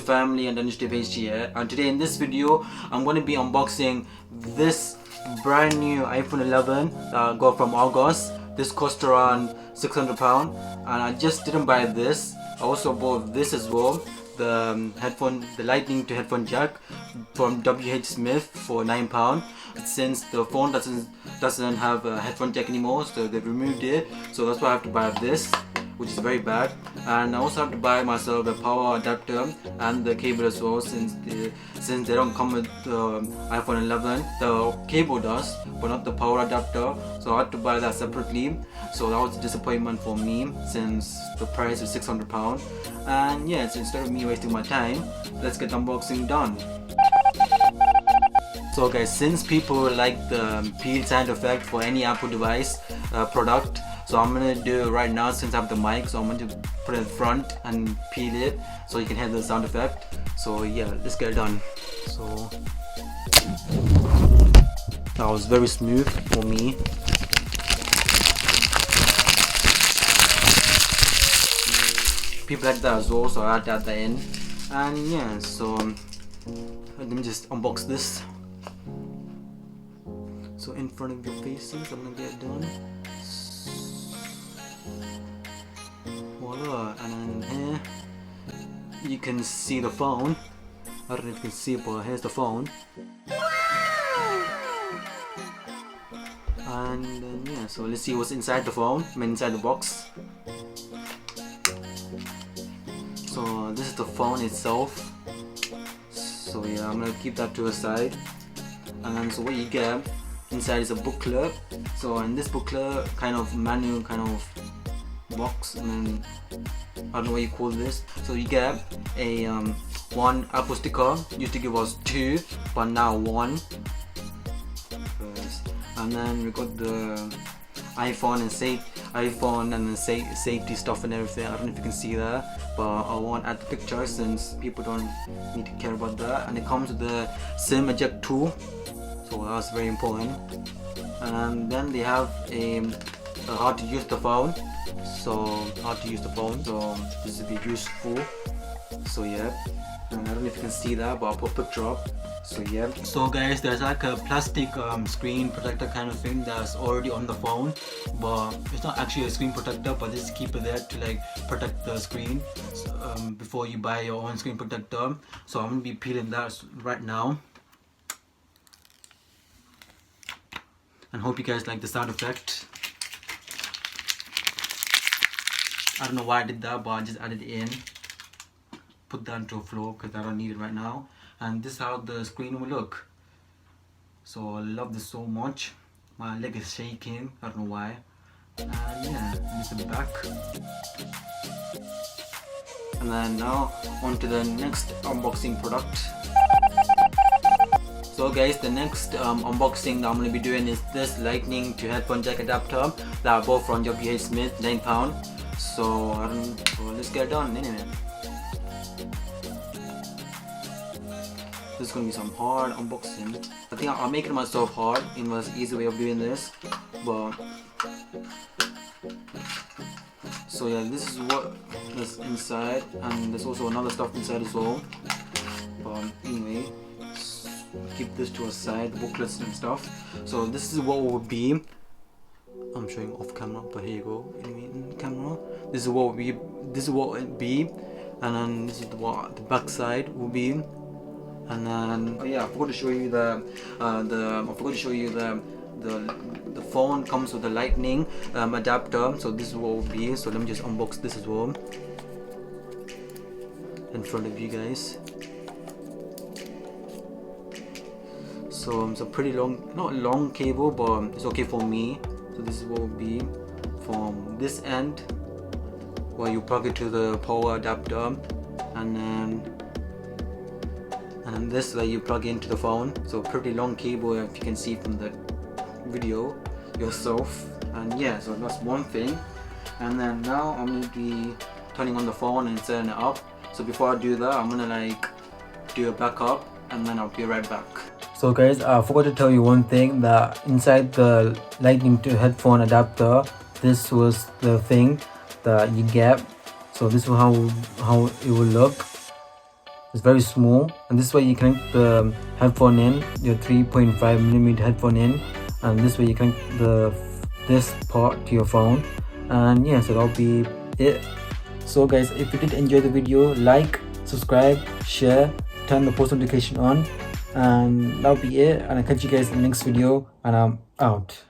family and ANTI-PIRACY here, and today in this video I'm going to be unboxing this brand new iPhone 11 that I got from August. This cost around £600 and I just didn't buy this. I also bought this as well, the lightning to headphone jack from WH Smith for £9. Since the phone doesn't have a headphone jack anymore, so they've removed it, so that's why I have to buy this, which is very bad. And I also have to buy myself a power adapter and the cable as well, since they don't come with the iPhone 11. The cable does, but not the power adapter, so I had to buy that separately. So that was a disappointment for me, since the price is £600. And yeah, so instead of me wasting my time, let's get the unboxing done. So guys, since people like the peel sound effect for any Apple device product, so I'm gonna do it right now since I have the mic. So I'm going to put it in front and peel it so you can hear the sound effect. So yeah, let's get it done. So that was very smooth for me. People like that as well, so I had to add that in. And yeah, so let me just unbox this. So in front of your faces, I'm gonna get it done. Voila, and then here you can see the phone. I don't know if you can see it, but here's the phone. And then yeah, so let's see what's inside the phone, inside the box. So this is the phone itself. So yeah, I'm gonna keep that to a side. And then so what you get inside is a booklet. So in this booklet, kind of manual kind of box, and then I don't know what you call this. So you get a one Apple sticker. Used to give us 2, but now 1. And then we got the iPhone and the safety stuff and everything. I don't know if you can see that, but I won't add the picture since people don't need to care about that. And it comes with the SIM eject tool, so that's very important. And then they have how to use the phone. So this will be useful. So yeah, and I don't know if you can see that, but I'll put a picture up. So yeah, so guys, there's like a plastic screen protector kind of thing that's already on the phone, but it's not actually a screen protector, but just keep it there to like protect the screen before you buy your own screen protector. So I'm gonna be peeling that right now, and hope you guys like the sound effect. I don't know why I did that, but I just added it in. Put that onto the floor because I don't need it right now. And this is how the screen will look. So I love this so much. My leg is shaking, I don't know why. And yeah, this is the back. And then now on to the next unboxing product. So guys, the next unboxing that I'm going to be doing is this lightning to headphone jack adapter that I bought from WH Smith, £9. So let's get it done anyway. This is going to be some hard unboxing. I think I'll make it myself hard. It was an easy way of doing this, but so yeah, this is what is inside, and there's also another stuff inside as well. But anyway, keep this to a side, the booklets and stuff. So this is what it would be. I'm showing off camera, but here you go. In camera, this is what it be, and then this is what the back side will be. And then I forgot to show you the phone comes with a lightning adapter. So this is what it will be. So let me just unbox this as well in front of you guys. So it's a pretty long, not long cable, but it's okay for me. So this is what it will be from this end, where you plug it to the power adapter, and then this way you plug into the phone. So pretty long cable, if you can see from the video yourself. And yeah, so that's one thing. And then now I'm going to be turning on the phone and setting it up. So before I do that, I'm going to like do a backup, and then I'll be right back. So guys, I forgot to tell you one thing, that inside the lightning to headphone adapter, this was the thing that you get. So this is how it will look. It's very small, and this way you connect the headphone in, your 3.5mm headphone in, and this way you connect this part to your phone. And yeah, so that'll be it. So guys, if you did enjoy the video, like, subscribe, share, turn the post notification on, and that'll be it. And I'll catch you guys in the next video, and I'm out.